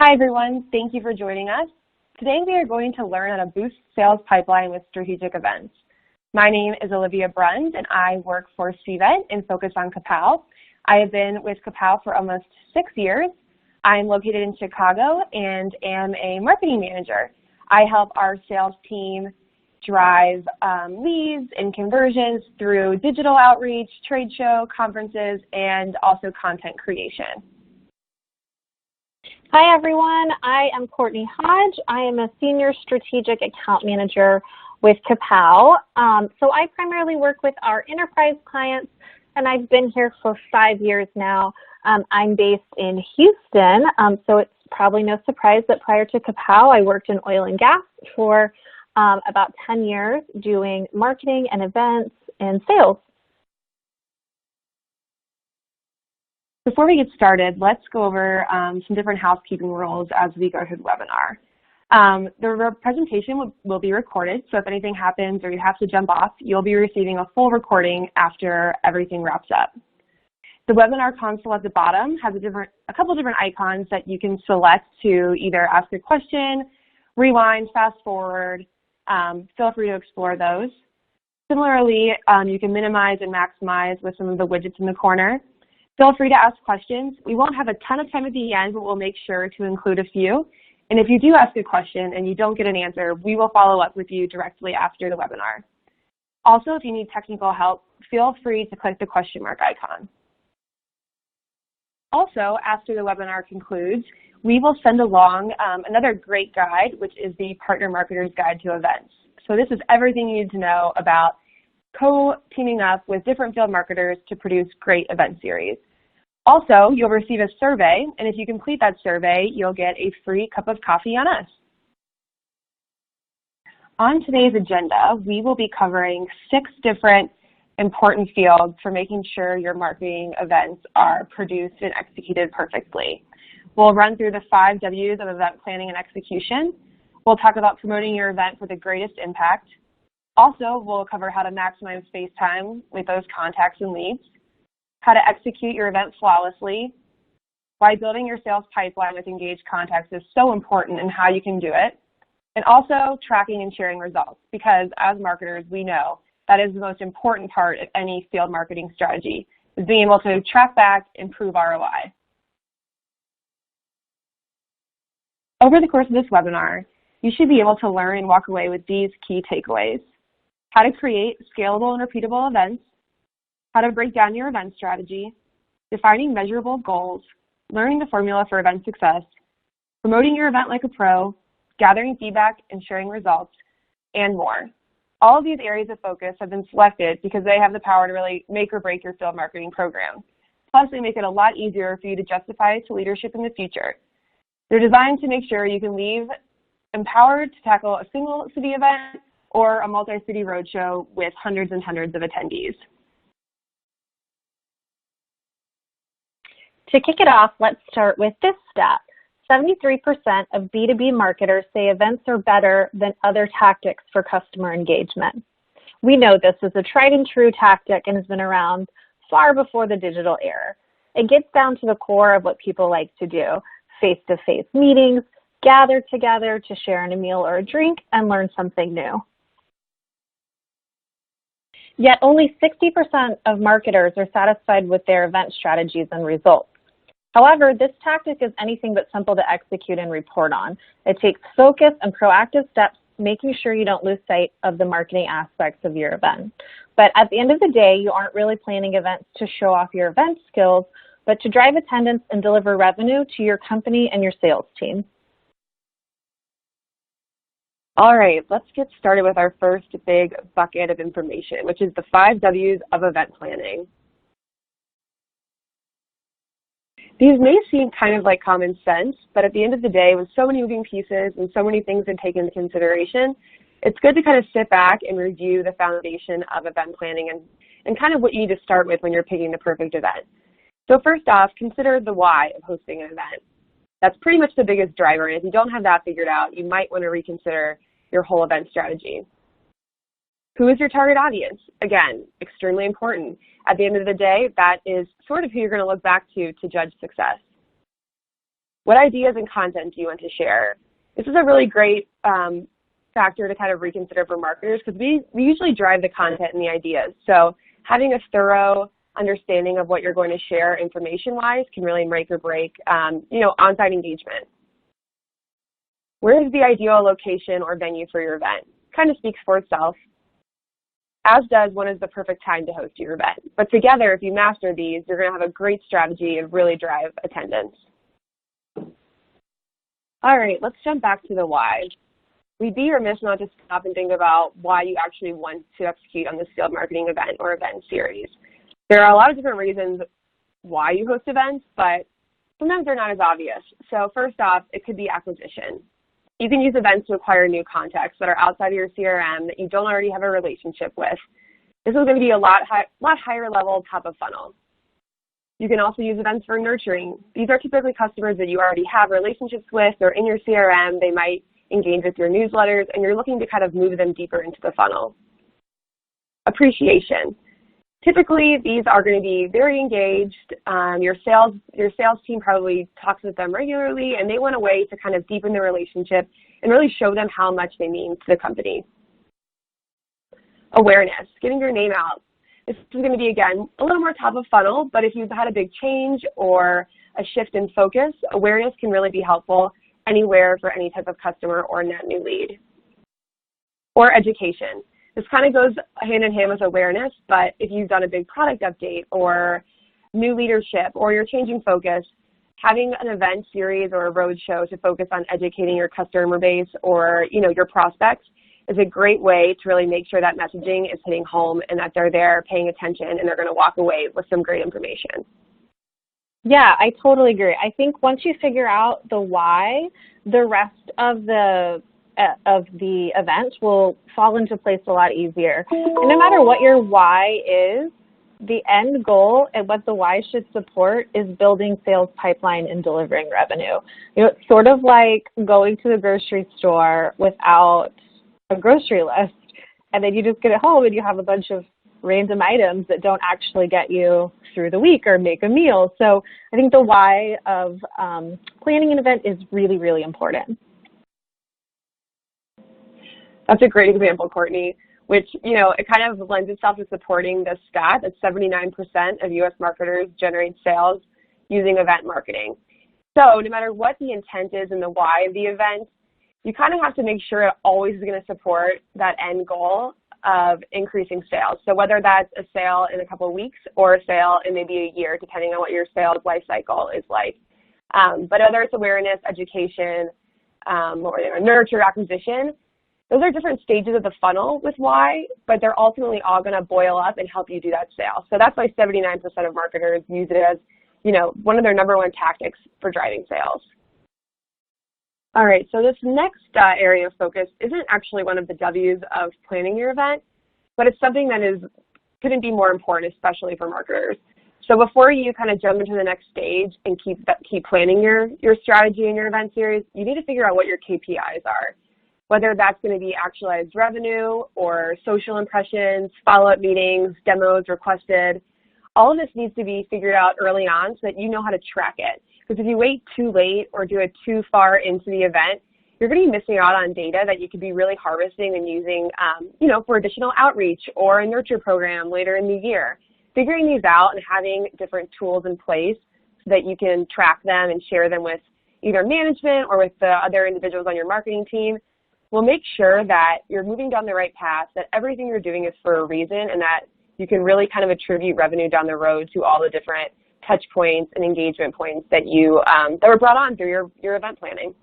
Hi everyone, thank you for joining us. Today we are going to learn how to boost sales pipeline with strategic events. My name is Olivia Brund and I work for CVET and focus on Kapow. I have been with Kapow for almost 6 years. I am located in Chicago and am a marketing manager. I help our sales team drive leads and conversions through digital outreach, trade show, conferences, and also content creation. Hi everyone, I am Courtney Hodge. I am a Senior Strategic Account Manager with Kapow. So I primarily work with our enterprise clients and I've been here for 5 years now. I'm based in Houston, so it's probably no surprise that prior to Kapow I worked in oil and gas for about 10 years doing marketing and events and sales. Before we get started, let's go over some different housekeeping rules as we go through the webinar. The presentation will be recorded, so if anything happens or you have to jump off, you'll be receiving a full recording after everything wraps up. The webinar console at the bottom has a couple different icons that you can select to either ask a question, rewind, fast forward. Feel free to explore those. Similarly, you can minimize and maximize with some of the widgets in the corner. Feel free to ask questions. We won't have a ton of time at the end, but we'll make sure to include a few. And if you do ask a question and you don't get an answer, we will follow up with you directly after the webinar. Also, if you need technical help, feel free to click the question mark icon. Also, after the webinar concludes, we will send along another great guide, which is the Partner Marketer's Guide to Events. So this is everything you need to know about co-teaming up with different field marketers to produce great event series. Also, you'll receive a survey, and if you complete that survey, you'll get a free cup of coffee on us. On today's agenda, we will be covering 6 different important fields for making sure your marketing events are produced and executed perfectly. We'll run through the 5 W's of event planning and execution. We'll talk about promoting your event for the greatest impact. Also, we'll cover how to maximize face time with those contacts and leads, how to execute your event flawlessly, why building your sales pipeline with engaged contacts is so important and how you can do it, and also tracking and sharing results, because as marketers, we know that is the most important part of any field marketing strategy, is being able to track back and prove ROI. Over the course of this webinar, you should be able to learn and walk away with these key takeaways: how to create scalable and repeatable events, how to break down your event strategy, defining measurable goals, learning the formula for event success, promoting your event like a pro, gathering feedback and sharing results, and more. All of these areas of focus have been selected because they have the power to really make or break your field marketing program. Plus, they make it a lot easier for you to justify it to leadership in the future. They're designed to make sure you can leave empowered to tackle a single city event or a multi-city roadshow with hundreds and hundreds of attendees. To kick it off, let's start with this stat. 73% of B2B marketers say events are better than other tactics for customer engagement. We know this is a tried and true tactic and has been around far before the digital era. It gets down to the core of what people like to do: face-to-face meetings, gather together to share in a meal or a drink, and learn something new. Yet only 60% of marketers are satisfied with their event strategies and results. However, this tactic is anything but simple to execute and report on. It takes focus and proactive steps, making sure you don't lose sight of the marketing aspects of your event. But at the end of the day, you aren't really planning events to show off your event skills, but to drive attendance and deliver revenue to your company and your sales team. All right, let's get started with our first big bucket of information, which is the 5 W's of event planning. These may seem kind of like common sense, but at the end of the day, with so many moving pieces and so many things to take into consideration, it's good to kind of sit back and review the foundation of event planning and kind of what you need to start with when you're picking the perfect event. So first off, consider the why of hosting an event. That's pretty much the biggest driver, and if you don't have that figured out, you might want to reconsider your whole event strategy. Who is your target audience? Again, extremely important. At the end of the day, that is sort of who you're going to look back to judge success. What ideas and content do you want to share? This is a really great factor to kind of reconsider for marketers because we usually drive the content and the ideas. So having a thorough understanding of what you're going to share information-wise can really make or break, on-site engagement. Where is the ideal location or venue for your event? Kind of speaks for itself, as does when is the perfect time to host your event. But together, if you master these, you're going to have a great strategy and really drive attendance. All right, let's jump back to the why. We'd be remiss not to stop and think about why you actually want to execute on this field marketing event or event series. There are a lot of different reasons why you host events, but sometimes they're not as obvious. So first off, it could be acquisition. You can use events to acquire new contacts that are outside of your CRM that you don't already have a relationship with. This is going to be a lot higher level top of funnel. You can also use events for nurturing. These are typically customers that you already have relationships with. They're in your CRM. They might engage with your newsletters, and you're looking to kind of move them deeper into the funnel. Appreciation. Typically, these are going to be very engaged. Your sales team probably talks with them regularly, and they want a way to kind of deepen the relationship and really show them how much they mean to the company. Awareness, getting your name out. This is going to be, again, a little more top of funnel, but if you've had a big change or a shift in focus, awareness can really be helpful anywhere for any type of customer or net new lead. Or education. This kind of goes hand in hand with awareness, but if you've done a big product update or new leadership or you're changing focus, having an event series or a roadshow to focus on educating your customer base or your prospects is a great way to really make sure that messaging is hitting home and that they're there paying attention and they're going to walk away with some great information. Yeah, I totally agree. I think once you figure out the why, the rest of the event will fall into place a lot easier. And no matter what your why is, the end goal and what the why should support is building sales pipeline and delivering revenue. It's sort of like going to the grocery store without a grocery list, and then you just get it home and you have a bunch of random items that don't actually get you through the week or make a meal. So I think the why of planning an event is really, really important. That's a great example, Courtney, which, it kind of lends itself to supporting the stat that 79% of U.S. marketers generate sales using event marketing. So no matter what the intent is and the why of the event, you kind of have to make sure it always is going to support that end goal of increasing sales. So whether that's a sale in a couple of weeks or a sale in maybe a year, depending on what your sales life cycle is like. But whether it's awareness, education, or nurture, acquisition, those are different stages of the funnel with why, but they're ultimately all going to boil up and help you do that sale. So that's why 79% of marketers use it as, one of their number one tactics for driving sales. All right, so this next area of focus isn't actually one of the W's of planning your event, but it's something that couldn't be more important, especially for marketers. So before you kind of jump into the next stage and keep planning your strategy and your event series, you need to figure out what your KPIs are, whether that's going to be actualized revenue or social impressions, follow-up meetings, demos requested. All of this needs to be figured out early on so that you know how to track it. Because if you wait too late or do it too far into the event, you're going to be missing out on data that you could be really harvesting and using, for additional outreach or a nurture program later in the year. Figuring these out and having different tools in place so that you can track them and share them with either management or with the other individuals on your marketing team will make sure that you're moving down the right path, that everything you're doing is for a reason, and that you can really kind of attribute revenue down the road to all the different touch points and engagement points that that were brought on through your event planning.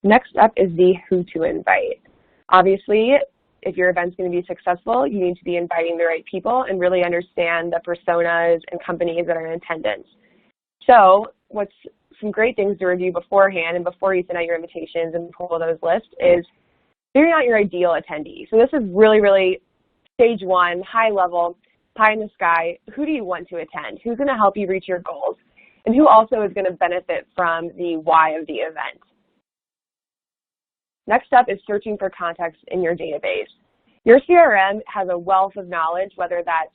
Next up is the who to invite. Obviously, if your event's going to be successful, you need to be inviting the right people and really understand the personas and companies that are in attendance. So what's some great things to review beforehand and before you send out your invitations and pull those lists is figuring out your ideal attendee. So this is really, really stage one, high level, pie in the sky. Who do you want to attend? Who's going to help you reach your goals? And who also is going to benefit from the why of the event? Next up is searching for contacts in your database. Your CRM has a wealth of knowledge, whether that's,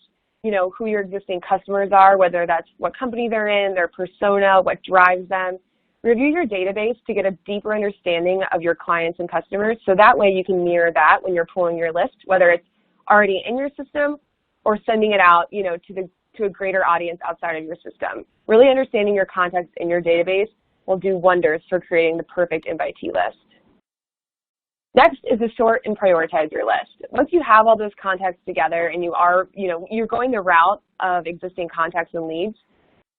who your existing customers are, whether that's what company they're in, their persona, what drives them. Review your database to get a deeper understanding of your clients and customers, so that way you can mirror that when you're pulling your list, whether it's already in your system or sending it out, to a greater audience outside of your system. Really understanding your contacts in your database will do wonders for creating the perfect invitee list. Next is to sort and prioritize your list. Once you have all those contacts together and you're going the route of existing contacts and leads,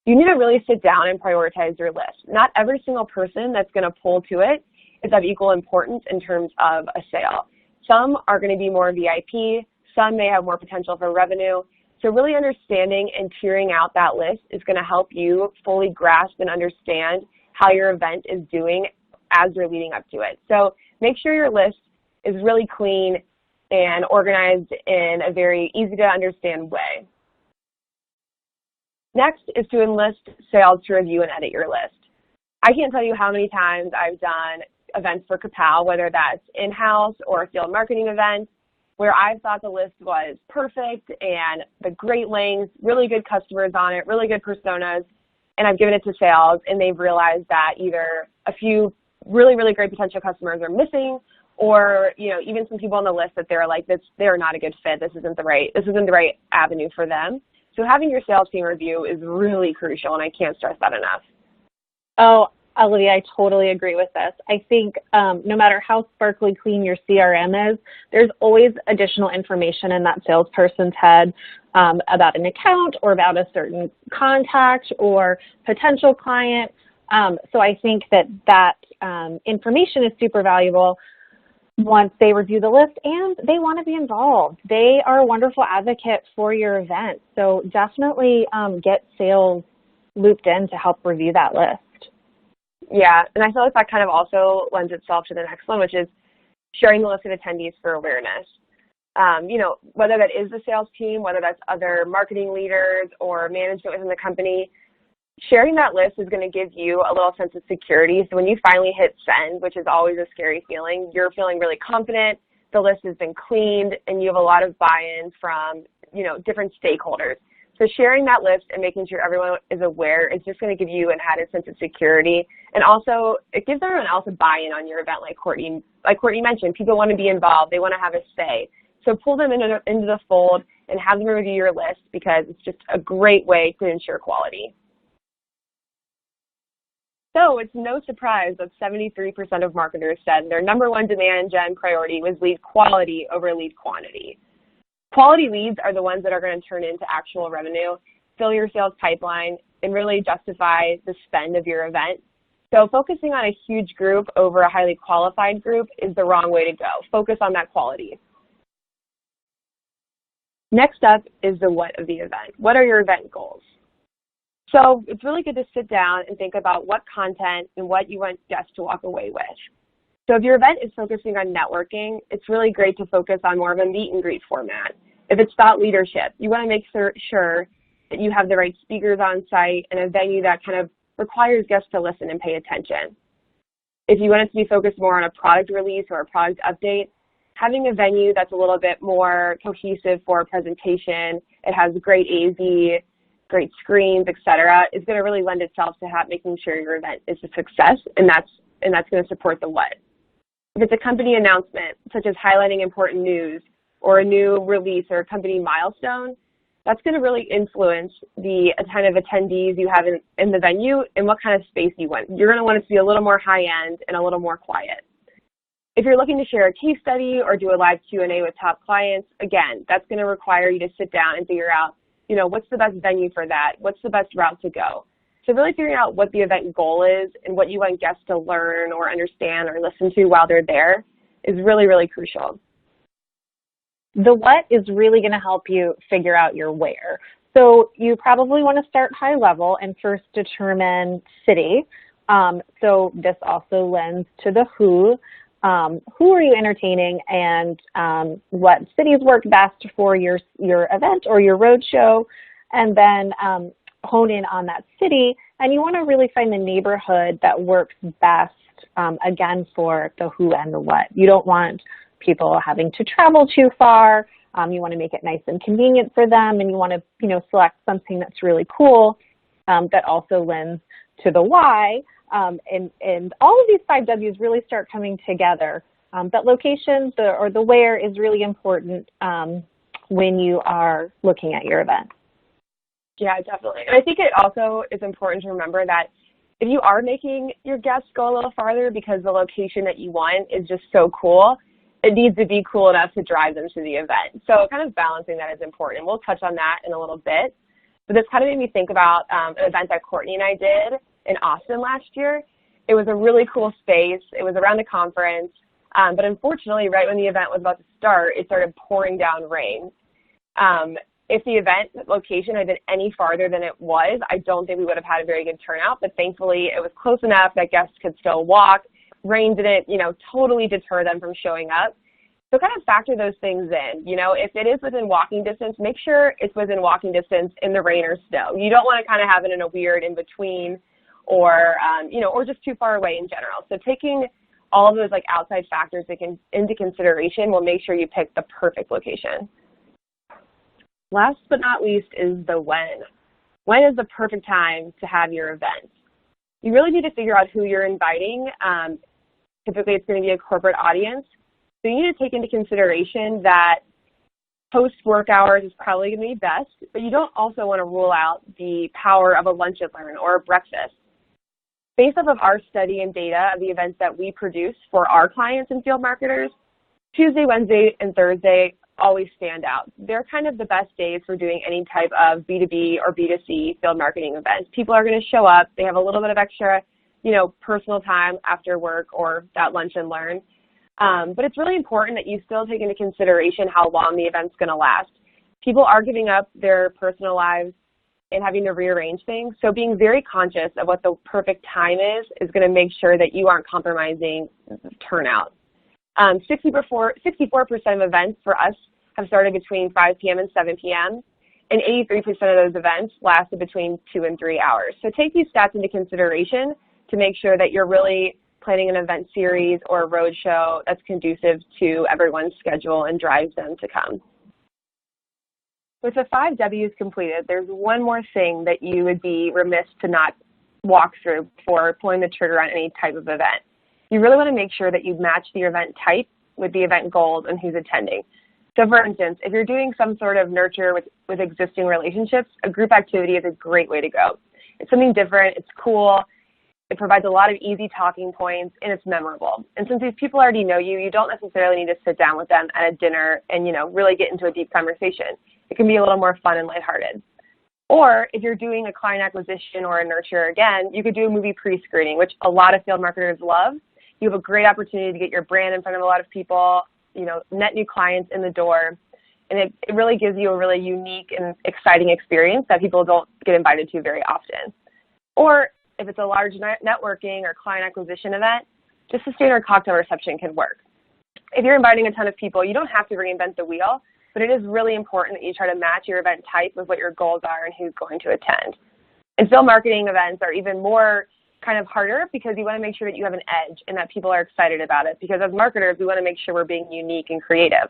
you need to really sit down and prioritize your list. Not every single person that's going to pull to it is of equal importance in terms of a sale. Some are going to be more VIP, some may have more potential for revenue. So really understanding and tiering out that list is going to help you fully grasp and understand how your event is doing as you're leading up to it. So make sure your list is really clean and organized in a very easy to understand way. Next is to enlist sales to review and edit your list. I can't tell you how many times I've done events for Kapow, whether that's in-house or a field marketing event, where I thought the list was perfect and the great links, really good customers on it, really good personas, and I've given it to sales and they've realized that either a few really, really great potential customers are missing, or even some people on the list that they're like, they're not a good fit, this isn't the right avenue for them. So having your sales team review is really crucial, and I can't stress that enough. Oh, Olivia, I totally agree with this. I think no matter how sparkly clean your CRM is, there's always additional information in that salesperson's head about an account or about a certain contact or potential client. So I think that information is super valuable once they review the list and they want to be involved. They are a wonderful advocate for your event. So definitely get sales looped in to help review that list. Yeah, and I feel like that kind of also lends itself to the next one, which is sharing the list of attendees for awareness. Whether that is the sales team, whether that's other marketing leaders or management within the company, sharing that list is going to give you a little sense of security. So when you finally hit send, which is always a scary feeling, you're feeling really confident, the list has been cleaned, and you have a lot of buy-in from, different stakeholders. So sharing that list and making sure everyone is aware is just going to give you an added sense of security. And also, it gives everyone else a buy-in on your event, like Courtney mentioned. People want to be involved. They want to have a say. So pull them into the fold and have them review your list, because it's just a great way to ensure quality. So it's no surprise that 73% of marketers said their number one demand gen priority was lead quality over lead quantity. Quality leads are the ones that are going to turn into actual revenue, fill your sales pipeline, and really justify the spend of your event. So focusing on a huge group over a highly qualified group is the wrong way to go. Focus on that quality. Next up is the what of the event. What are your event goals? So it's really good to sit down and think about what content and what you want guests to walk away with. So if your event is focusing on networking, it's really great to focus on more of a meet and greet format. If it's thought leadership, you want to make sure that you have the right speakers on site and a venue that kind of requires guests to listen and pay attention. If you want it to be focused more on a product release or a product update, having a venue that's a little bit more cohesive for a presentation, it has great AV, great screens, etc., is going to really lend itself to making sure your event is a success, and that's going to support the what. If it's a company announcement, such as highlighting important news or a new release or a company milestone, that's going to really influence the kind of attendees you have in the venue and what kind of space you want. You're going to want it to be a little more high-end and a little more quiet. If you're looking to share a case study or do a live Q&A with top clients, again, that's going to require you to sit down and figure out, what's the best venue for that? What's the best route to go? So really figuring out what the event goal is and what you want guests to learn or understand or listen to while they're there is really, really crucial. The what is really going to help you figure out your where. So you probably want to start high level and first determine city. So this also lends to the who. Who are you entertaining, and what cities work best for your event or your roadshow, and then hone in on that city. And you want to really find the neighborhood that works best, again, for the who and the what. You don't want people having to travel too far. You want to make it nice and convenient for them, and you want to, select something that's really cool that also lends to the why. And all of these 5 W's really start coming together. But location or the where is really important when you are looking at your event. Yeah, definitely. And I think it also is important to remember that if you are making your guests go a little farther because the location that you want is just so cool, it needs to be cool enough to drive them to the event. So kind of balancing that is important. We'll touch on that in a little bit. But this kind of made me think about an event that Courtney and I did in Austin last year. It was a really cool space. It was around a conference. But unfortunately, right when the event was about to start, it started pouring down rain. If the event location had been any farther than it was, I don't think we would have had a very good turnout, but thankfully it was close enough that guests could still walk. Rain didn't, totally deter them from showing up. So kind of factor those things in. If it is within walking distance, make sure it's within walking distance in the rain or snow. You don't want to kind of have it in a weird in-between or just too far away in general. So taking all of those outside factors into consideration will make sure you pick the perfect location. Last but not least is the when. When is the perfect time to have your event? You really need to figure out who you're inviting. Typically, it's going to be a corporate audience. So you need to take into consideration that post-work hours is probably going to be best, but you don't also want to rule out the power of a lunch and learn or a breakfast. Based off of our study and data of the events that we produce for our clients and field marketers, Tuesday, Wednesday, and Thursday always stand out. They're kind of the best days for doing any type of B2B or B2C field marketing events. People are going to show up. They have a little bit of extra, personal time after work or that lunch and learn. But it's really important that you still take into consideration how long the event's going to last. People are giving up their personal lives and having to rearrange things. So being very conscious of what the perfect time is going to make sure that you aren't compromising turnout. 64% of events for us have started between 5 p.m. and 7 p.m., and 83% of those events lasted between 2 and 3 hours. So take these stats into consideration to make sure that you're really planning an event series or a road show that's conducive to everyone's schedule and drives them to come. With the 5 W's completed, there's one more thing that you would be remiss to not walk through before pulling the trigger on any type of event. You really want to make sure that you match the event type with the event goals and who's attending. So for instance, if you're doing some sort of nurture with existing relationships, a group activity is a great way to go. It's something different, it's cool, it provides a lot of easy talking points, and it's memorable. And since these people already know you, you don't necessarily need to sit down with them at a dinner and, really get into a deep conversation. It can be a little more fun and lighthearted. Or if you're doing a client acquisition or a nurture again, you could do a movie pre-screening, which a lot of field marketers love. You have a great opportunity to get your brand in front of a lot of people, net new clients in the door, and it really gives you a really unique and exciting experience that people don't get invited to very often. Or if it's a large networking or client acquisition event, just a standard cocktail reception can work. If you're inviting a ton of people, you don't have to reinvent the wheel, but it is really important that you try to match your event type with what your goals are and who's going to attend. And field marketing events are even more kind of harder because you want to make sure that you have an edge and that people are excited about it, because as marketers, we want to make sure we're being unique and creative.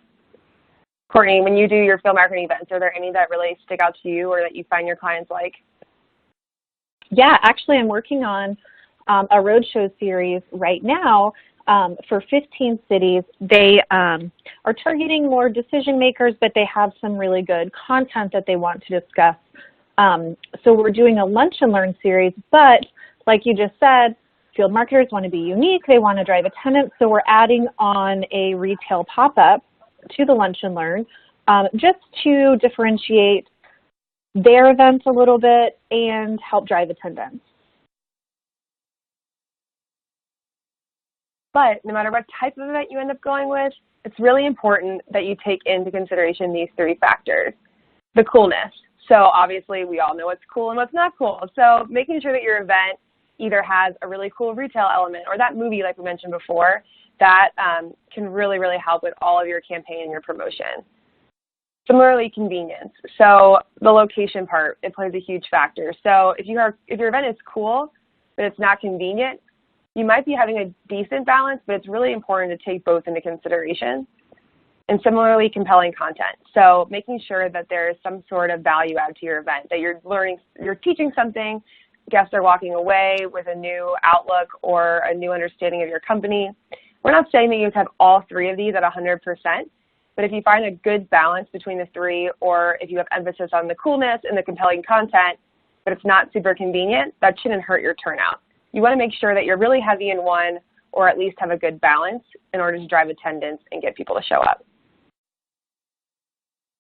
Courtney, when you do your field marketing events, are there any that really stick out to you or that you find your clients like? Yeah, actually I'm working on a roadshow series right now for 15 cities. They are targeting more decision makers, but they have some really good content that they want to discuss. So we're doing a lunch and learn series, but like you just said, field marketers want to be unique. They want to drive attendance. So we're adding on a retail pop-up to the lunch and learn just to differentiate their events a little bit and help drive attendance. But no matter what type of event you end up going with, it's really important that you take into consideration these 3 factors. The coolness. So obviously we all know what's cool and what's not cool. So making sure that your event either has a really cool retail element or that movie like we mentioned before, that can really, really help with all of your campaign and your promotion. Similarly, convenience. So the location part, it plays a huge factor. So if your event is cool, but it's not convenient, you might be having a decent balance, but it's really important to take both into consideration. and similarly compelling content. So making sure that there's some sort of value add to your event, that you're teaching something, guests are walking away with a new outlook or a new understanding of your company. We're not saying that you have to have all three of these at 100%, but if you find a good balance between the three, or if you have emphasis on the coolness and the compelling content, but it's not super convenient, that shouldn't hurt your turnout. You want to make sure that you're really heavy in one, or at least have a good balance in order to drive attendance and get people to show up.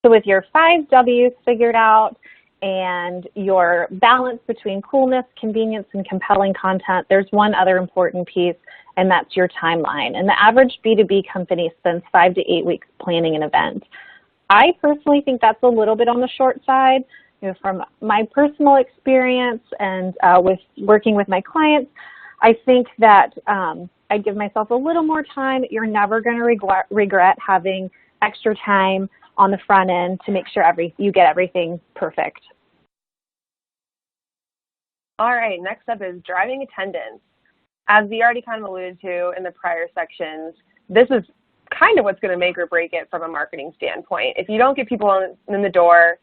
So with your 5 W's figured out and your balance between coolness, convenience, and compelling content, there's one other important piece, and that's your timeline. And the average B2B company spends 5 to 8 weeks planning an event. I personally think that's a little bit on the short side. You know, from my personal experience and with working with my clients, I think that I'd give myself a little more time. You're never going to regret having extra time on the front end to make sure you get everything perfect. All right, next up is driving attendance. As we already kind of alluded to in the prior sections, this is kind of what's going to make or break it from a marketing standpoint. If you don't get people in the door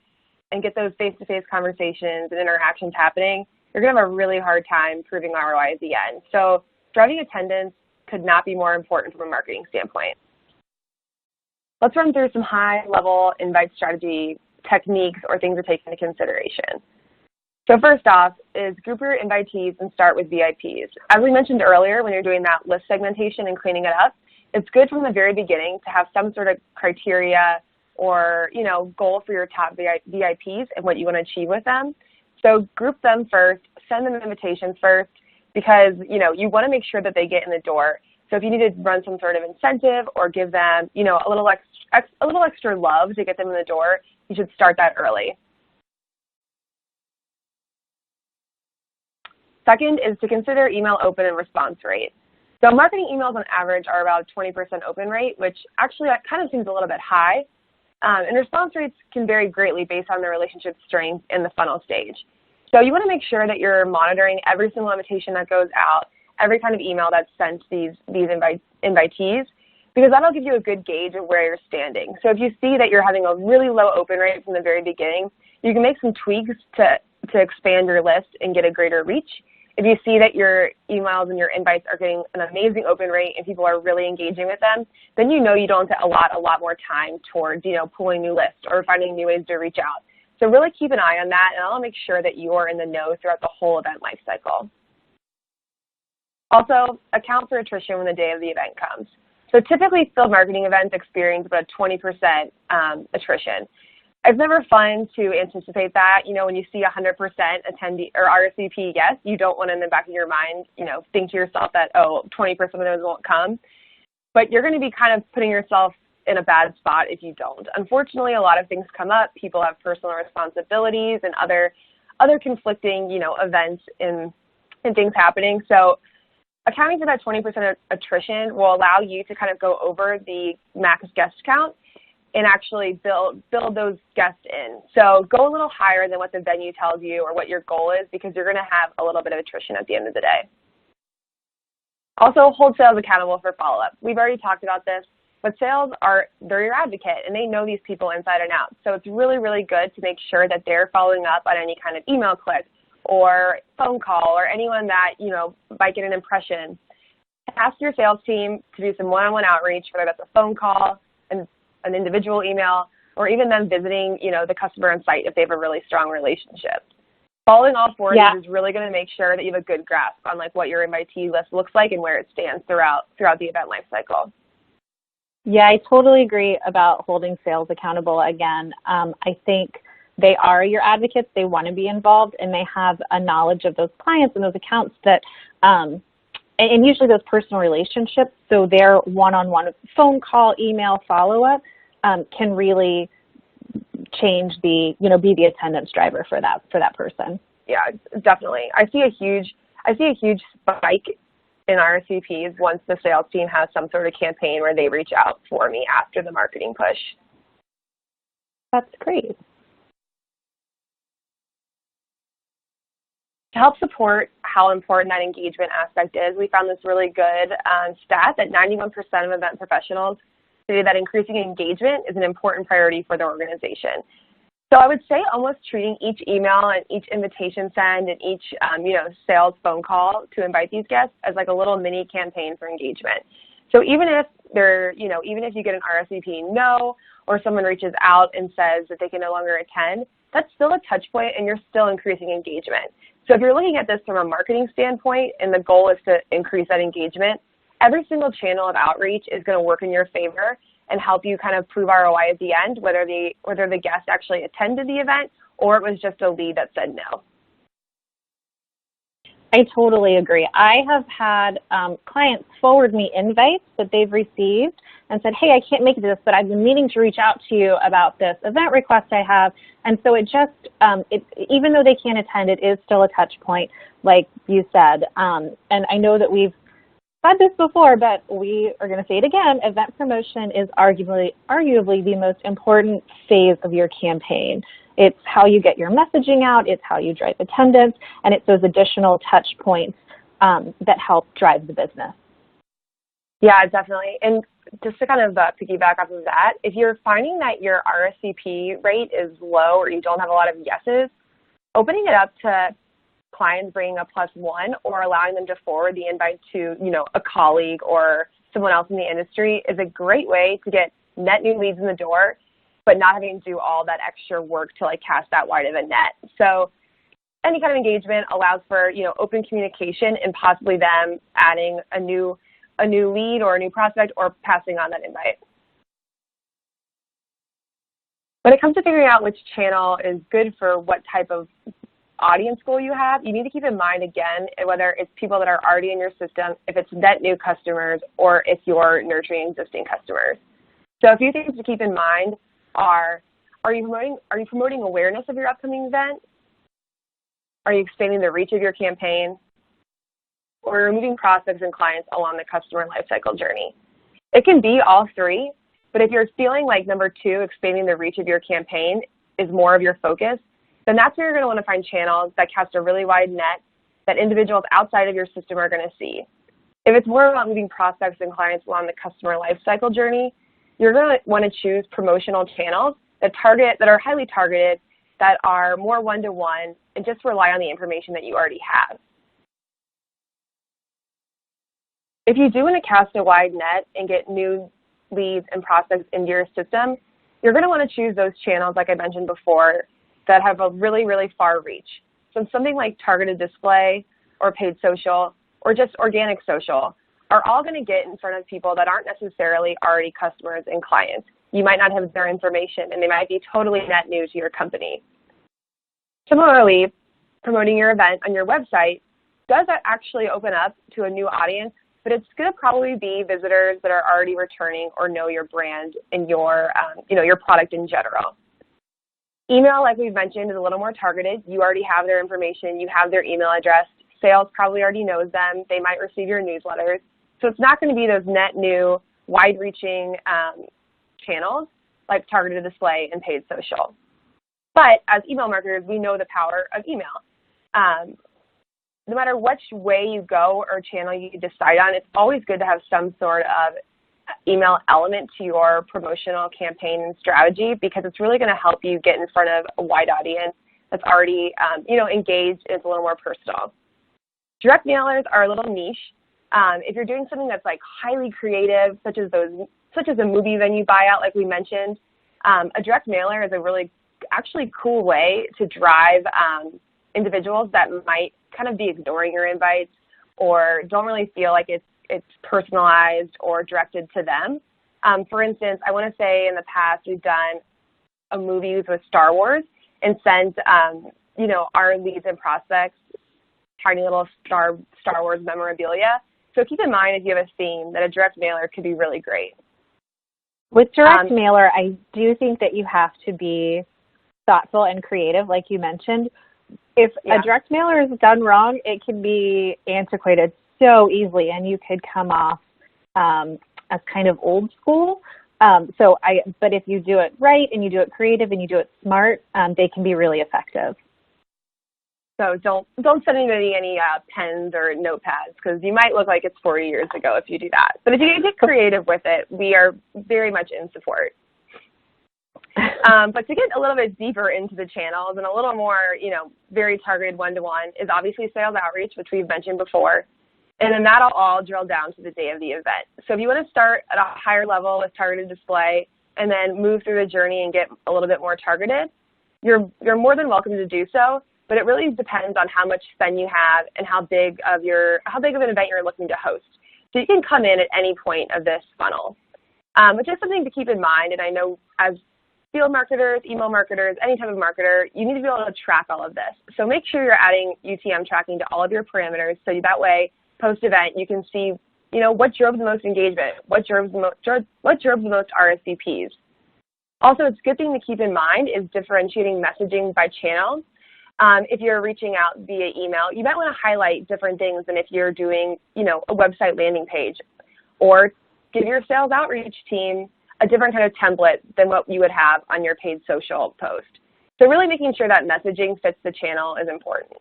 and get those face-to-face conversations and interactions happening, you're going to have a really hard time proving ROI at the end. So driving attendance could not be more important from a marketing standpoint. Let's run through some high-level invite strategy techniques or things to take into consideration. So first off is group your invitees and start with VIPs. As we mentioned earlier, when you're doing that list segmentation and cleaning it up, it's good from the very beginning to have some sort of criteria or, goal for your top VIPs and what you want to achieve with them. So group them first, send them invitations first, because, you want to make sure that they get in the door. So if you need to run some sort of incentive or give them, a little extra love to get them in the door, you should start that early. Second is to consider email open and response rate. So marketing emails on average are about 20% open rate, which actually that kind of seems a little bit high. And response rates can vary greatly based on the relationship strength in the funnel stage. So you want to make sure that you're monitoring every single invitation that goes out, every kind of email that's sent to these invitees, because that'll give you a good gauge of where you're standing. So if you see that you're having a really low open rate from the very beginning, you can make some tweaks to expand your list and get a greater reach. If you see that your emails and your invites are getting an amazing open rate and people are really engaging with them, then you don't have to allot a lot more time towards, pulling new lists or finding new ways to reach out. So really keep an eye on that, and I'll make sure that you're in the know throughout the whole event life cycle. Also, account for attrition when the day of the event comes. So typically, field marketing events experience about 20% attrition. It's never fun to anticipate that. When you see 100% attendee or RSVP yes, you don't want to in the back of your mind, think to yourself that, 20% of those won't come. But you're going to be kind of putting yourself in a bad spot if you don't. Unfortunately, a lot of things come up. People have personal responsibilities and other conflicting, events and things happening. So accounting for that 20% attrition will allow you to kind of go over the max guest count and actually build those guests in. So go a little higher than what the venue tells you or what your goal is, because you're going to have a little bit of attrition at the end of the day. Also, hold sales accountable for follow-up. We've already talked about this, but they're your advocate, and they know these people inside and out. So it's really, really good to make sure that they're following up on any kind of email click or phone call or anyone that, might get an impression. Ask your sales team to do some one-on-one outreach, whether that's a phone call, an individual email, or even them visiting, the customer on site if they have a really strong relationship. Following all four of these is really going to make sure that you have a good grasp on what your invitee list looks like and where it stands throughout the event life cycle. Yeah, I totally agree about holding sales accountable again. I think they are your advocates. They want to be involved, and they have a knowledge of those clients and those accounts that, and usually those personal relationships, so their one-on-one phone call, email, follow-up can really change be the attendance driver for that person. Yeah, definitely. I see a huge spike in RSVPs once the sales team has some sort of campaign where they reach out for me after the marketing push. That's great. To help support how important that engagement aspect is, we found this really good stat that 91% of event professionals stated that increasing engagement is an important priority for the organization. So I would say almost treating each email and each invitation send and each sales phone call to invite these guests as like a little mini campaign for engagement. So even if even if you get an RSVP no, or someone reaches out and says that they can no longer attend, that's still a touch point and you're still increasing engagement. So if you're looking at this from a marketing standpoint and the goal is to increase that engagement, every single channel of outreach is going to work in your favor and help you kind of prove ROI at the end, whether the guest actually attended the event or it was just a lead that said no. I totally agree. I have had clients forward me invites that they've received and said, hey, I can't make this, but I've been meaning to reach out to you about this event request I have. And so it just, even though they can't attend, it is still a touch point, like you said. And I know that we've said this before, but we are going to say it again. Event promotion is arguably the most important phase of your campaign. It's how you get your messaging out, it's how you drive attendance, and it's those additional touch points that help drive the business. Yeah, definitely. And just to kind of piggyback off of that, if you're finding that your RSVP rate is low or you don't have a lot of yeses, opening it up to clients bringing a +1 or allowing them to forward the invite to, a colleague or someone else in the industry is a great way to get net new leads in the door, but not having to do all that extra work to like cast that wide of a net. So any kind of engagement allows for, open communication and possibly them adding a new lead or a new prospect or passing on that invite. When it comes to figuring out which channel is good for what type of audience goal you have, you need to keep in mind, again, whether it's people that are already in your system, if it's net new customers, or if you're nurturing existing customers. So a few things to keep in mind are you promoting awareness of your upcoming event? Are you expanding the reach of your campaign? Or removing prospects and clients along the customer lifecycle journey? It can be all three, but if you're feeling like number 2, expanding the reach of your campaign is more of your focus, then that's where you're going to want to find channels that cast a really wide net that individuals outside of your system are going to see. If it's more about moving prospects and clients along the customer lifecycle journey, you're going to want to choose promotional channels that are highly targeted, that are more one-to-one, and just rely on the information that you already have. If you do want to cast a wide net and get new leads and prospects into your system, you're going to want to choose those channels, like I mentioned before, that have a really, really far reach. So something like targeted display or paid social or just organic social are all going to get in front of people that aren't necessarily already customers and clients. You might not have their information, and they might be totally net new to your company. Similarly, promoting your event on your website does actually open up to a new audience, but it's going to probably be visitors that are already returning or know your brand and your product in general. Email, like we've mentioned, is a little more targeted. You already have their information. You have their email address. Sales probably already knows them. They might receive your newsletters. So it's not going to be those net new, wide-reaching channels like targeted display and paid social. But as email marketers, we know the power of email. No matter which way you go or channel you decide on, it's always good to have some sort of email element to your promotional campaign and strategy, because it's really going to help you get in front of a wide audience that's already engaged, and it's a little more personal. Direct mailers are a little niche. If you're doing something that's like highly creative, such as a movie venue buyout, like we mentioned, a direct mailer is a really actually cool way to drive individuals that might kind of be ignoring your invites or don't really feel like it's personalized or directed to them. For instance, I want to say in the past we've done a movie with Star Wars and sent our leads and prospects tiny little Star Wars memorabilia. So keep in mind, if you have a theme, that a direct mailer could be really great. With direct mailer, I do think that you have to be thoughtful and creative, like you mentioned. If a direct mailer is done wrong, it can be antiquated so easily, and you could come off as kind of old school. But if you do it right and you do it creative and you do it smart, they can be really effective. So don't send anybody any pens or notepads, because you might look like it's 40 years ago if you do that. But if you get creative with it, we are very much in support. But to get a little bit deeper into the channels and a little more, very targeted one-to-one is obviously sales outreach, which we've mentioned before. And then that'll all drill down to the day of the event. So if you want to start at a higher level with targeted display and then move through the journey and get a little bit more targeted, you're more than welcome to do so. But it really depends on how much spend you have and how big of an event you're looking to host. So you can come in at any point of this funnel. But just something to keep in mind, and I know as field marketers, email marketers, any type of marketer, you need to be able to track all of this. So make sure you're adding UTM tracking to all of your parameters, so that way, post-event, you can see, what drove the most engagement, what drove the most RSVPs. Also, it's a good thing to keep in mind is differentiating messaging by channel. If you're reaching out via email, you might want to highlight different things than if you're doing, a website landing page, or give your sales outreach team a different kind of template than what you would have on your paid social post. So really making sure that messaging fits the channel is important.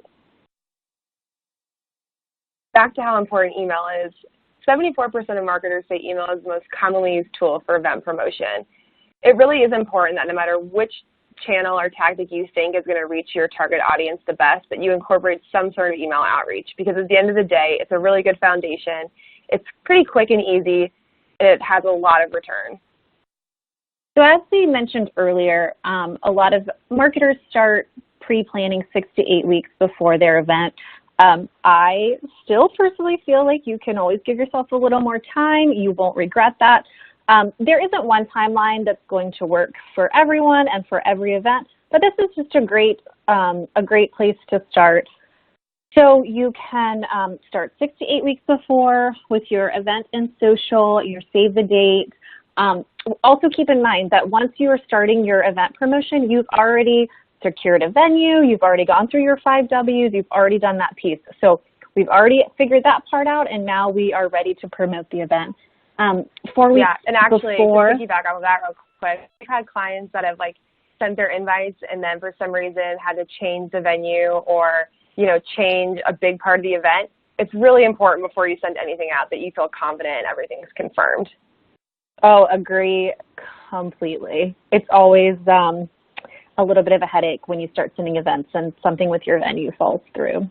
Back to how important email is, 74% of marketers say email is the most commonly used tool for event promotion. It really is important that no matter which channel or tactic you think is going to reach your target audience the best, that you incorporate some sort of email outreach, because at the end of the day, it's a really good foundation. It's pretty quick and easy, and it has a lot of return. So as we mentioned earlier, a lot of marketers start pre-planning 6 to 8 weeks before their event. I still personally feel like you can always give yourself a little more time. You won't regret that. There isn't one timeline that's going to work for everyone and for every event, but this is just a great place to start. So you can start 6 to 8 weeks before with your event and social, your save the date. Also keep in mind that once you are starting your event promotion, you've already secured a venue, you've already gone through your 5 W's, you've already done that piece. So we've already figured that part out, and now we are ready to promote the event. 4 weeks and actually, before, to piggyback on that real quick, we've had clients that have sent their invites and then for some reason had to change the venue or change a big part of the event. It's really important before you send anything out that you feel confident and everything's confirmed. Oh, agree completely. It's always a little bit of a headache when you start sending events and something with your venue falls through.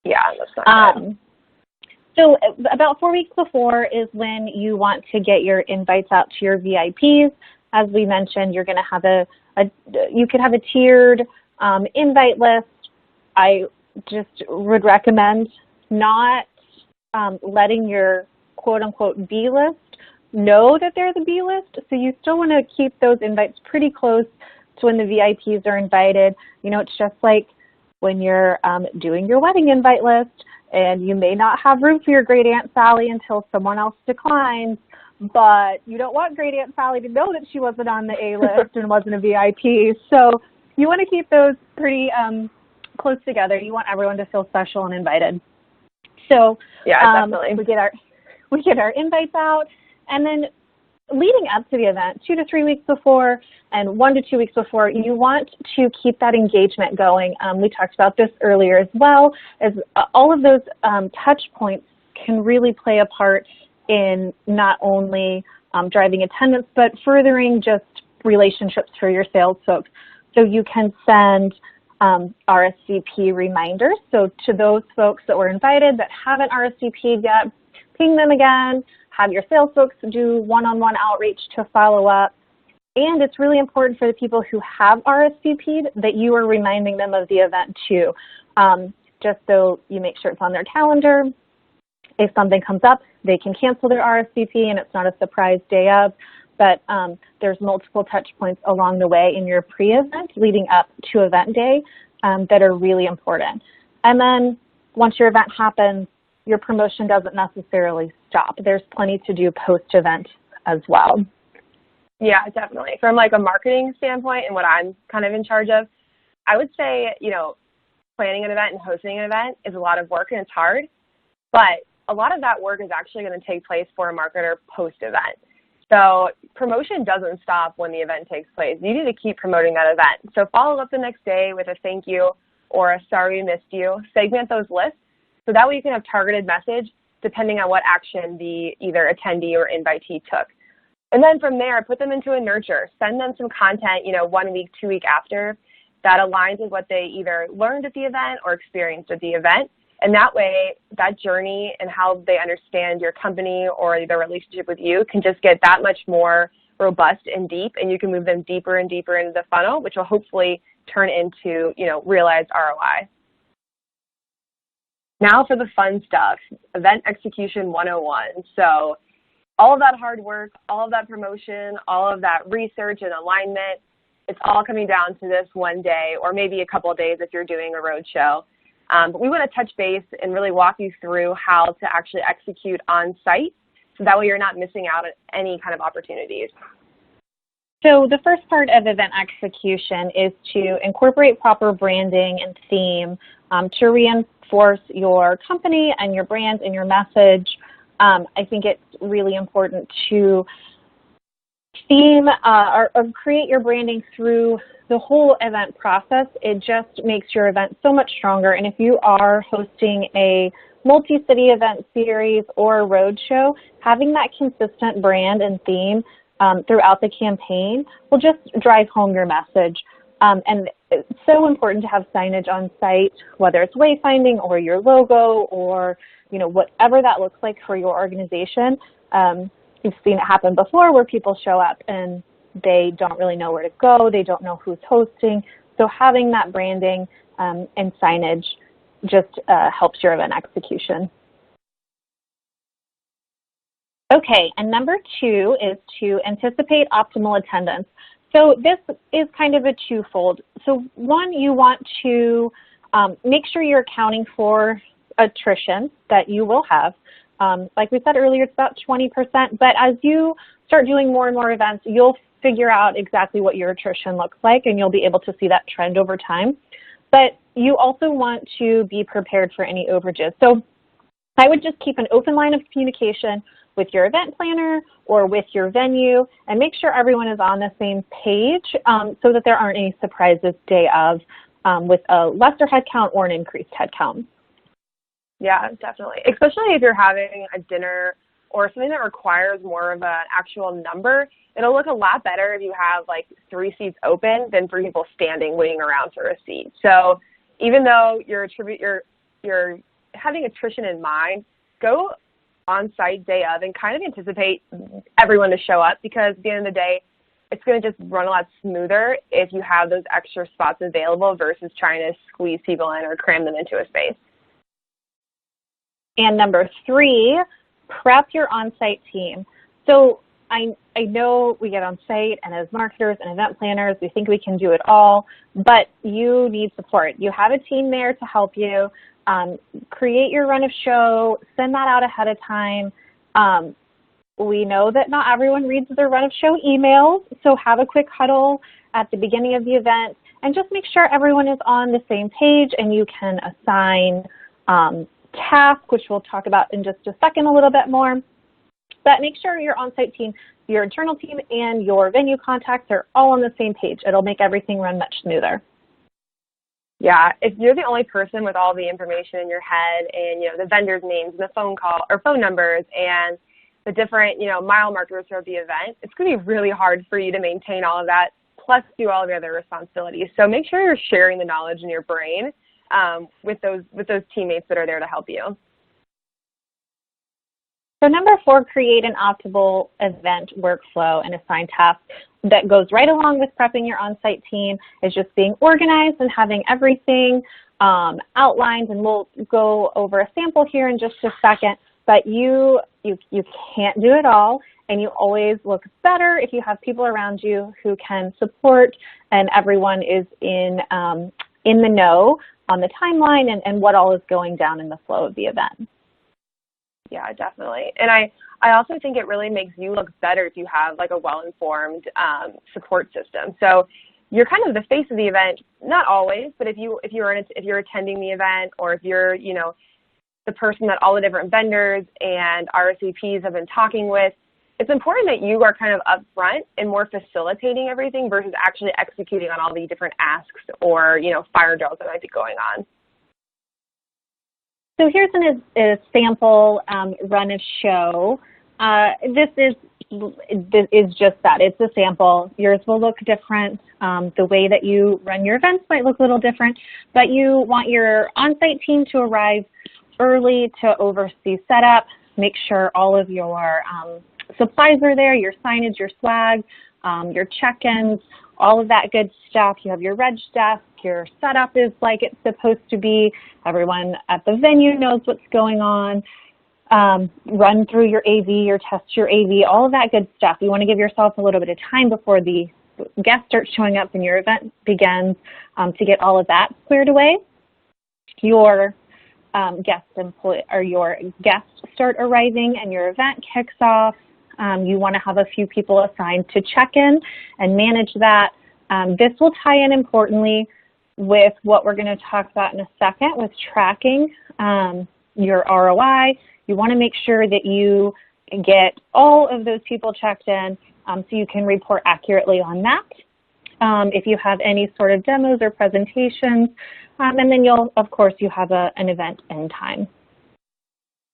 Yeah, that's not good. So about 4 weeks before is when you want to get your invites out to your VIPs. As we mentioned, you're going to have you could have a tiered invite list. I just would recommend not letting your quote-unquote B list know that they're the B list. So you still want to keep those invites pretty close to when the VIPs are invited. It's just like when you're doing your wedding invite list, and you may not have room for your great Aunt Sally until someone else declines, but you don't want great Aunt Sally to know that she wasn't on the A list and wasn't a VIP. So you want to keep those pretty close together. You want everyone to feel special and invited. So yeah, definitely. We get our invites out, and then leading up to the event, 2 to 3 weeks before and 1 to 2 weeks before, you want to keep that engagement going. We talked about this earlier as well, as all of those touch points can really play a part in not only driving attendance, but furthering just relationships for your sales folks. So you can send RSVP reminders. So to those folks that were invited that haven't RSVP'd yet, ping them again, have your sales folks do one-on-one outreach to follow up. And it's really important for the people who have RSVP'd that you are reminding them of the event too, just so you make sure it's on their calendar. If something comes up, they can cancel their RSVP and it's not a surprise day of. But there's multiple touch points along the way in your pre-event leading up to event day that are really important. And then once your event happens, your promotion doesn't necessarily stop. There's plenty to do post-event as well. Yeah, definitely. From a marketing standpoint and what I'm kind of in charge of, I would say, planning an event and hosting an event is a lot of work and it's hard, but a lot of that work is actually going to take place for a marketer post-event. So promotion doesn't stop when the event takes place. You need to keep promoting that event. So follow up the next day with a thank you or a sorry we missed you. Segment those lists so that way you can have targeted message depending on what action the either attendee or invitee took. And then from there, put them into a nurture. Send them some content, 1 week, 2 weeks after that aligns with what they either learned at the event or experienced at the event. And that way, that journey and how they understand your company or their relationship with you can just get that much more robust and deep, and you can move them deeper and deeper into the funnel, which will hopefully turn into, realized ROI. Now for the fun stuff, event execution 101. So all of that hard work, all of that promotion, all of that research and alignment, it's all coming down to this one day or maybe a couple of days if you're doing a road show. But we want to touch base and really walk you through how to actually execute on site so that way you're not missing out on any kind of opportunities. So the first part of event execution is to incorporate proper branding and theme to reinforce your company and your brand and your message. I think it's really important to theme or create your branding through the whole event process. It just makes your event so much stronger. And if you are hosting a multi-city event series or a road show, having that consistent brand and theme throughout the campaign will just drive home your message. And it's so important to have signage on site, whether it's wayfinding or your logo or whatever that looks like for your organization. You've seen it happen before where people show up and they don't really know where to go, they don't know who's hosting. So having that branding and signage just helps your event execution. Okay, and number 2 is to anticipate optimal attendance. So this is kind of a twofold. So one, you want to make sure you're accounting for attrition that you will have. Like we said earlier, it's about 20%, but as you start doing more and more events, you'll figure out exactly what your attrition looks like, and you'll be able to see that trend over time. But you also want to be prepared for any overages. So I would just keep an open line of communication with your event planner or with your venue and make sure everyone is on the same page so that there aren't any surprises day of with a lesser headcount or an increased headcount. Yeah, definitely. Especially if you're having a dinner or something that requires more of an actual number, it'll look a lot better if you have like 3 seats open than 3 people standing waiting around for a seat. So even though you're having attrition in mind, go on site day of and kind of anticipate everyone to show up, because at the end of the day, it's going to just run a lot smoother if you have those extra spots available versus trying to squeeze people in or cram them into a space. And number 3, prep your on-site team. So I know we get on site, and as marketers and event planners, we think we can do it all, but you need support. You have a team there to help you. Create your run of show, send that out ahead of time. We know that not everyone reads their run of show emails, so have a quick huddle at the beginning of the event and just make sure everyone is on the same page, and you can assign tasks, which we'll talk about in just a second a little bit more. But make sure your on-site team, your internal team, and your venue contacts are all on the same page. It'll make everything run much smoother. Yeah, if you're the only person with all the information in your head and, the vendors' names and the phone numbers and the different, mile markers for the event, it's going to be really hard for you to maintain all of that, plus do all of the other responsibilities. So make sure you're sharing the knowledge in your brain with those teammates that are there to help you. So number 4, create an optimal event workflow and assign tasks. That goes right along with prepping your on-site team, is just being organized and having everything outlined, and we'll go over a sample here in just a second, but you can't do it all, and you always look better if you have people around you who can support, and everyone is in the know on the timeline and what all is going down in the flow of the event. Yeah, definitely. And I also think it really makes you look better if you have like a well-informed support system. So you're kind of the face of the event, not always, but if you're attending the event, or if you're the person that all the different vendors and RSVPs have been talking with, it's important that you are kind of upfront and more facilitating everything versus actually executing on all the different asks or, fire drills that might be going on. So here's a sample run of show. This is just that. It's a sample. Yours will look different. The way that you run your events might look a little different, but you want your on-site team to arrive early to oversee setup, make sure all of your supplies are there, your signage, your swag, your check-ins, all of that good stuff. You have your reg desk, your setup is like it's supposed to be. Everyone at the venue knows what's going on. Run through your AV, test your AV, all of that good stuff. You want to give yourself a little bit of time before the guests start showing up and your event begins to get all of that squared away. Your your guests start arriving and your event kicks off. You want to have a few people assigned to check in and manage that. This will tie in importantly with what we're going to talk about in a second with tracking your ROI. You want to make sure that you get all of those people checked in so you can report accurately on that. If you have any sort of demos or presentations, and then of course, you have an event end time.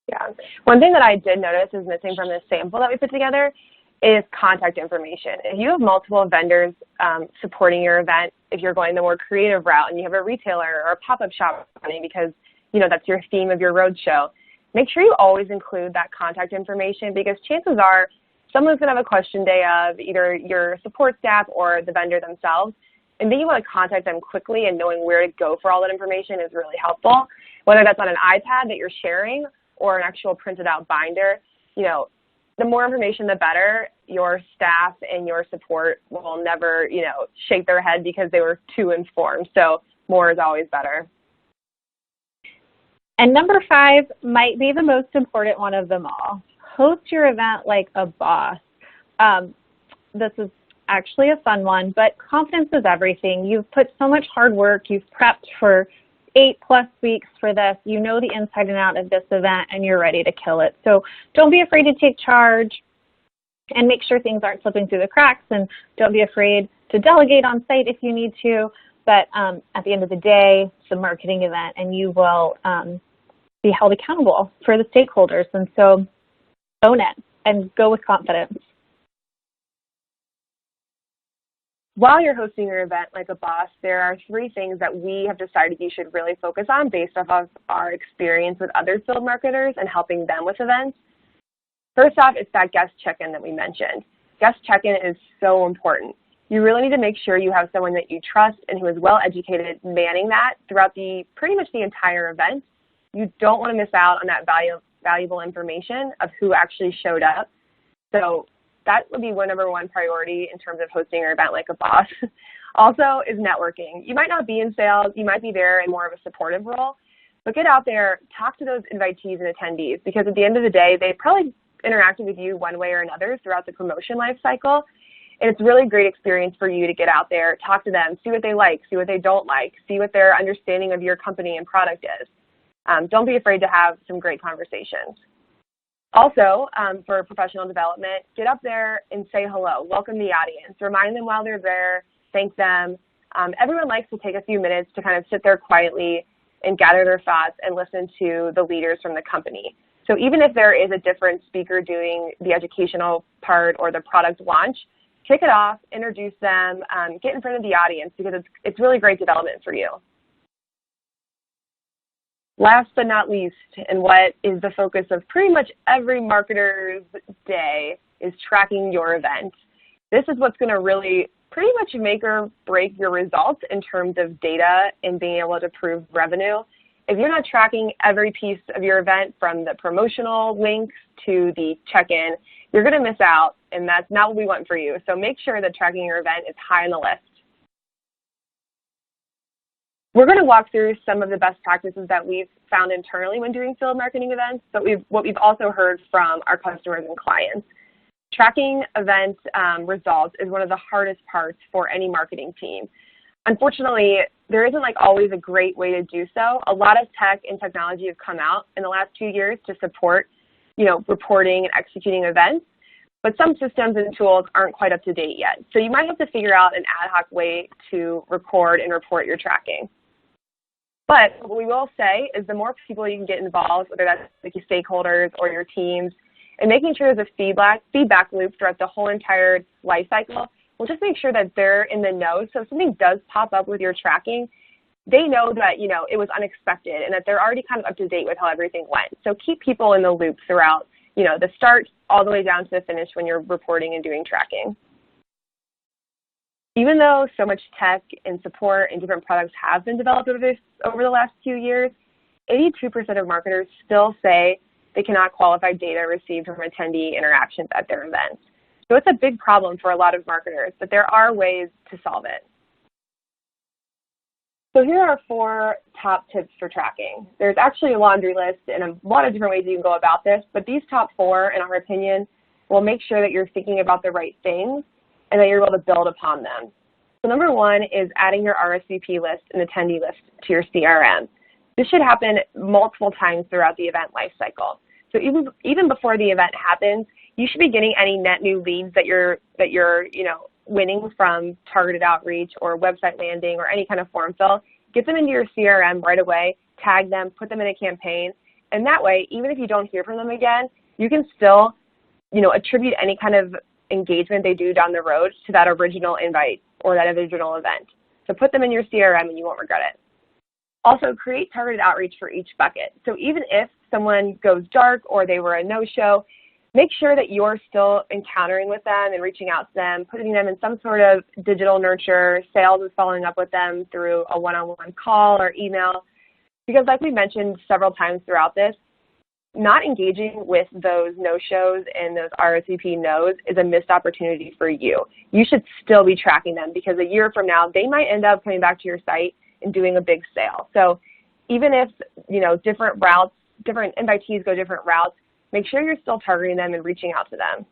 Yeah. One thing that I did notice is missing from this sample that we put together is contact information. If you have multiple vendors supporting your event, if you're going the more creative route and you have a retailer or a pop-up shop running because, that's your theme of your roadshow, make sure you always include that contact information because chances are someone's going to have a question day of either your support staff or the vendor themselves, and being able to contact them quickly and knowing where to go for all that information is really helpful, whether that's on an iPad that you're sharing or an actual printed out binder. The more information, the better. Your staff and your support will never, shake their head because they were too informed. So more is always better. And number 5 might be the most important one of them all. Host your event like a boss. This is actually a fun one, but confidence is everything. You've put so much hard work. You've prepped for 8+ weeks for this. You know the inside and out of this event, and you're ready to kill it. So don't be afraid to take charge and make sure things aren't slipping through the cracks, and don't be afraid to delegate on site if you need to. But at the end of the day, it's a marketing event, and you will be held accountable for the stakeholders. And so own it and go with confidence. While you're hosting your event like a boss, there are 3 things that we have decided you should really focus on based off of our experience with other field marketers and helping them with events. First off, it's that guest check-in that we mentioned. Guest check-in is so important. You really need to make sure you have someone that you trust and who is well educated manning that throughout pretty much the entire event. You don't want to miss out on that valuable information of who actually showed up. So that would be number 1 priority in terms of hosting your event like a boss. Also is networking. You might not be in sales. You might be there in more of a supportive role, but get out there, talk to those invitees and attendees because at the end of the day, they probably interacted with you one way or another throughout the promotion life cycle. And it's a really great experience for you to get out there, talk to them, see what they like, see what they don't like, see what their understanding of your company and product is. Don't be afraid to have some great conversations. Also, for professional development, get up there and say hello. Welcome the audience. Remind them while they're there. Thank them. Everyone likes to take a few minutes to kind of sit there quietly and gather their thoughts and listen to the leaders from the company. So even if there is a different speaker doing the educational part or the product launch, kick it off, introduce them, get in front of the audience because it's really great development for you. Last but not least, and what is the focus of pretty much every marketer's day, is tracking your event. This is what's going to really pretty much make or break your results in terms of data and being able to prove revenue. If you're not tracking every piece of your event from the promotional links to the check-in, you're going to miss out, and that's not what we want for you. So make sure that tracking your event is high on the list. We're going to walk through some of the best practices that we've found internally when doing field marketing events, but what we've also heard from our customers and clients. Tracking event results is one of the hardest parts for any marketing team. Unfortunately, there isn't always a great way to do so. A lot of tech and technology have come out in the last 2 years to support, reporting and executing events, but some systems and tools aren't quite up to date yet. So you might have to figure out an ad hoc way to record and report your tracking. But what we will say is the more people you can get involved, whether that's like your stakeholders or your teams, and making sure there's a feedback loop throughout the whole entire life cycle, will just make sure that they're in the know. So if something does pop up with your tracking, they know that, it was unexpected and that they're already kind of up to date with how everything went. So keep people in the loop throughout, the start all the way down to the finish when you're reporting and doing tracking. Even though so much tech and support and different products have been developed over the last few years, 82% of marketers still say they cannot qualify data received from attendee interactions at their events. So it's a big problem for a lot of marketers, but there are ways to solve it. So here are 4 top tips for tracking. There's actually a laundry list and a lot of different ways you can go about this, but these top 4, in our opinion, will make sure that you're thinking about the right things and that you're able to build upon them. So number 1 is adding your RSVP list and attendee list to your CRM. This should happen multiple times throughout the event lifecycle. So even before the event happens, you should be getting any net new leads that you're winning from targeted outreach or website landing or any kind of form fill. Get them into your CRM right away, tag them, put them in a campaign, and that way, even if you don't hear from them again, you can still, attribute any kind of engagement they do down the road to that original invite or that original event. So put them in your CRM and you won't regret it. Also, create targeted outreach for each bucket. So even if someone goes dark or they were a no-show, make sure that you're still encountering with them and reaching out to them, putting them in some sort of digital nurture. Sales is following up with them through a one-on-one call or email. Because like we mentioned several times throughout this, not engaging with those no-shows and those RSVP no's is a missed opportunity for you. You should still be tracking them because a year from now, they might end up coming back to your site and doing a big sale. So even if, different invitees go different routes, make sure you're still targeting them and reaching out to them.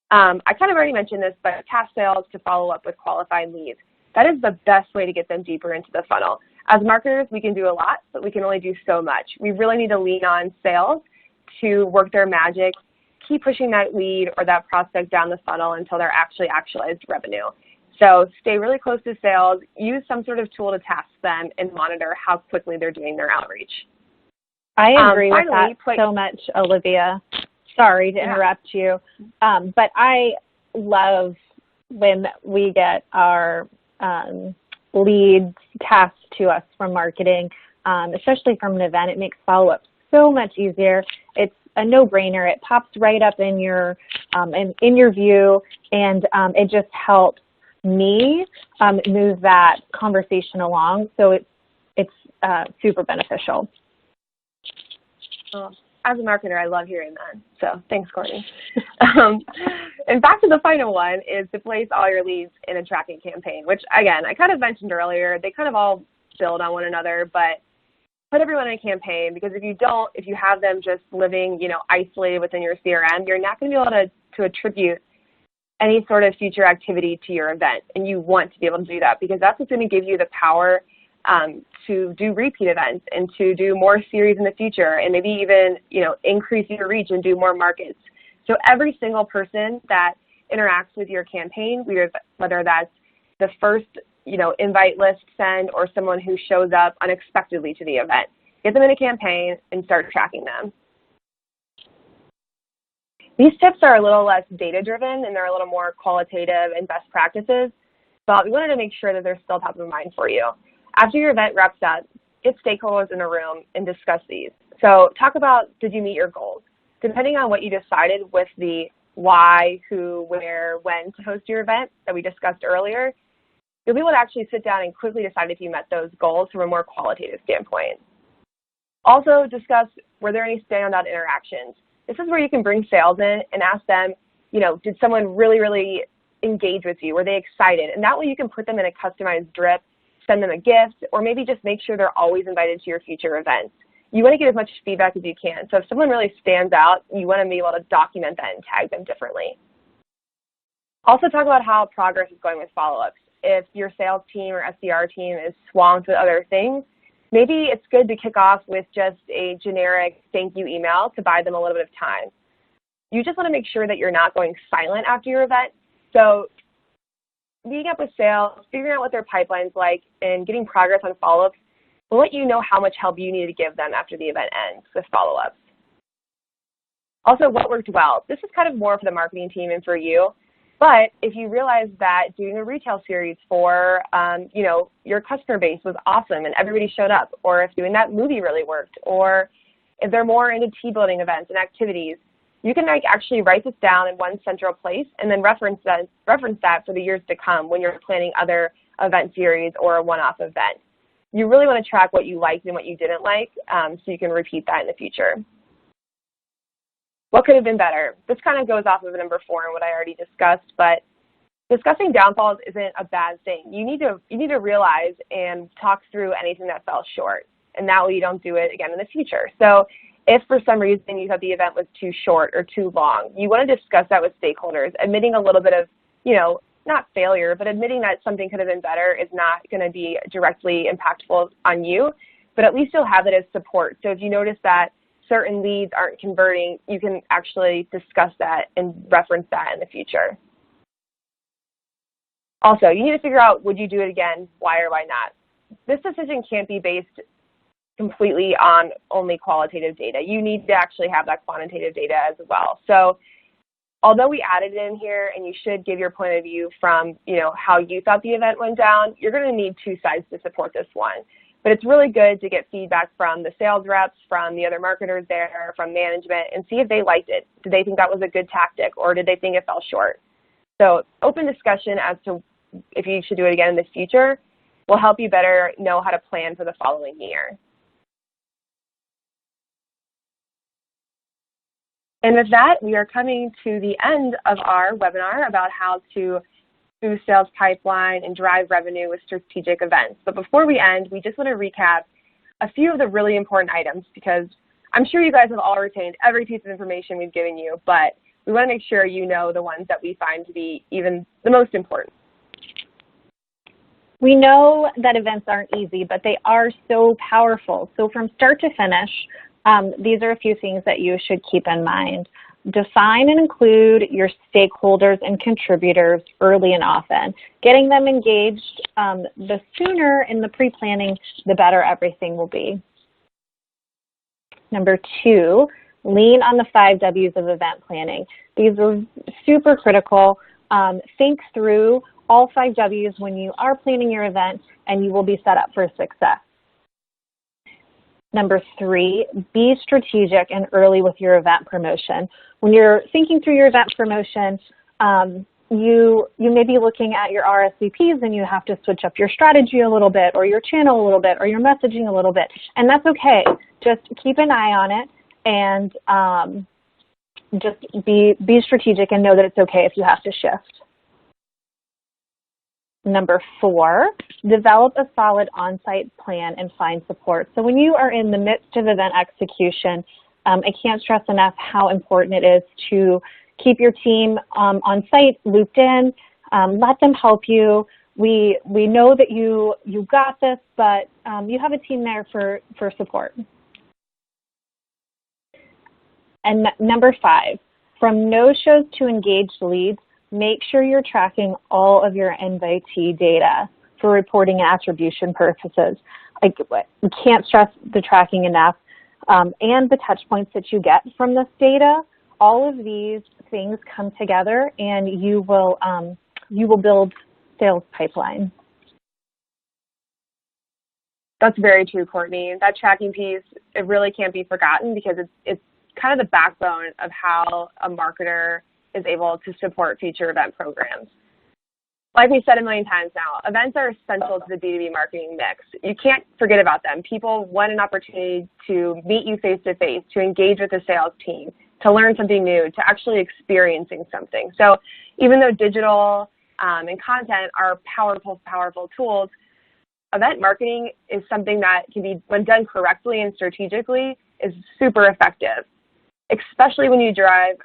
I kind of already mentioned this, but task sales to follow up with qualified leads. That is the best way to get them deeper into the funnel. As marketers, we can do a lot, but we can only do so much. We really need to lean on sales to work their magic, keep pushing that lead or that prospect down the funnel until they're actually actualized revenue. So stay really close to sales, use some sort of tool to task them, and monitor how quickly they're doing their outreach. I agree with that so much, Olivia. Sorry to interrupt you, but I love when we get our leads tasked to us from marketing, especially from an event. It makes follow-up so much easier. It's a no-brainer. It pops right up in your view, and it just helps me move that conversation along. So it's super beneficial. Well, as a marketer, I love hearing that. So thanks, Courtney. And back to the final one is to place all your leads in a tracking campaign, which, again, I kind of mentioned earlier. They kind of all build on one another, but put everyone in a campaign because if you have them just living, isolated within your CRM, you're not going to be able to attribute any sort of future activity to your event. And you want to be able to do that because that's what's going to give you the power to do repeat events and to do more series in the future and maybe even, increase your reach and do more markets. So every single person that interacts with your campaign, whether that's the first, invite list send or someone who shows up unexpectedly to the event, get them in a campaign and start tracking them. These tips are a little less data-driven and they're a little more qualitative and best practices, but we wanted to make sure that they're still top of mind for you. After your event wraps up, get stakeholders in a room and discuss these. So talk about, did you meet your goals? Depending on what you decided with the why, who, where, when to host your event that we discussed earlier, you'll be able to actually sit down and quickly decide if you met those goals from a more qualitative standpoint. Also discuss, were there any standout interactions? This is where you can bring sales in and ask them, did someone really, really engage with you? Were they excited? And that way you can put them in a customized drip, send them a gift, or maybe just make sure they're always invited to your future events. You want to get as much feedback as you can. So if someone really stands out, you want to be able to document that and tag them differently. Also talk about how progress is going with follow-ups. If your sales team or SDR team is swamped with other things, maybe it's good to kick off with just a generic thank you email to buy them a little bit of time. you just want to make sure that you're not going silent after your event. So meeting up with sales, figuring out what their pipeline's like, and getting progress on follow-ups will let you know how much help you need to give them after the event ends with follow-ups. Also, what worked well. This is kind of more for the marketing team and for you, but if you realize that doing a retail series for your customer base was awesome and everybody showed up, or if doing that movie really worked, or if they're more into team-building events and activities, you can actually write this down in one central place and then reference that for the years to come when you're planning other event series or a one-off event. You really want to track what you liked and what you didn't like so you can repeat that in the future. What could have been better? This kind of goes off of number 4 and what I already discussed, but discussing downfalls isn't a bad thing. You need to realize and talk through anything that fell short, and that way you don't do it again in the future. So if for some reason you thought the event was too short or too long, you want to discuss that with stakeholders, admitting a little bit of, not failure, but admitting that something could have been better is not going to be directly impactful on you, but at least you'll have it as support. So if you notice that certain leads aren't converting, you can actually discuss that and reference that in the future. Also, you need to figure out, would you do it again? Why or why not? This decision can't be based completely on only qualitative data. You need to actually have that quantitative data as well. So although we added it in here and you should give your point of view from how you thought the event went down, you're going to need 2 sides to support this one. But it's really good to get feedback from the sales reps, from the other marketers there, from management, and see if they liked it. Did they think that was a good tactic, or did they think it fell short? So open discussion as to if you should do it again in the future will help you better know how to plan for the following year. And with that, we are coming to the end of our webinar about how to boost sales pipeline and drive revenue with strategic events. But before we end, we just want to recap a few of the really important items, because I'm sure you guys have all retained every piece of information we've given you, but we want to make sure you know the ones that we find to be even the most important. We know that events aren't easy, but they are so powerful. So from start to finish, these are a few things that you should keep in mind. Define and include your stakeholders and contributors early and often. Getting them engaged, the sooner in the pre-planning, the better everything will be. Number 2, lean on the 5 W's of event planning. These are super critical. Think through all 5 W's when you are planning your event, and you will be set up for success. Number 3, be strategic and early with your event promotion. When you're thinking through your event promotion, you may be looking at your RSVPs and you have to switch up your strategy a little bit, or your channel a little bit, or your messaging a little bit, and that's okay. Just keep an eye on it and just be strategic and know that it's okay if you have to shift. Number 4, develop a solid on-site plan and find support. So when you are in the midst of event execution, I can't stress enough how important it is to keep your team on site, looped in, let them help you. We know that you got this, but you have a team there for support. And number 5, from no-shows to engaged leads, make sure you're tracking all of your invitee data for reporting and attribution purposes. We can't stress the tracking enough, and the touch points that you get from this data. All of these things come together, and you will build sales pipeline. That's very true, Courtney. That tracking piece, it really can't be forgotten, because it's kind of the backbone of how a marketer is able to support future event programs. Like we said a million times now, events are essential to the B2B marketing mix. You can't forget about them. People want an opportunity to meet you face-to-face, to engage with the sales team, to learn something new, to actually experiencing something. So even though digital and content are powerful, powerful tools, event marketing is something that can be, when done correctly and strategically, is super effective, especially when you drive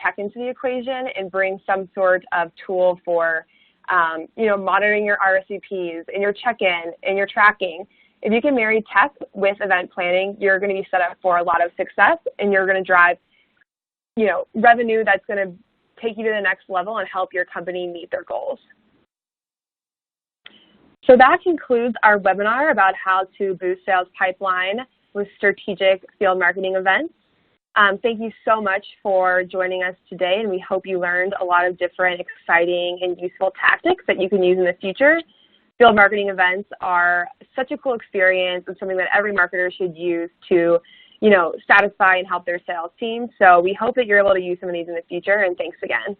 tech into the equation and bring some sort of tool for monitoring your RSVPs and your check-in and your tracking. If you can marry tech with event planning, you're going to be set up for a lot of success, and you're going to drive revenue that's going to take you to the next level and help your company meet their goals. So that concludes our webinar about how to boost sales pipeline with strategic field marketing events. Thank you so much for joining us today, and we hope you learned a lot of different exciting and useful tactics that you can use in the future. Field marketing events are such a cool experience and something that every marketer should use to, satisfy and help their sales team. So we hope that you're able to use some of these in the future, and thanks again.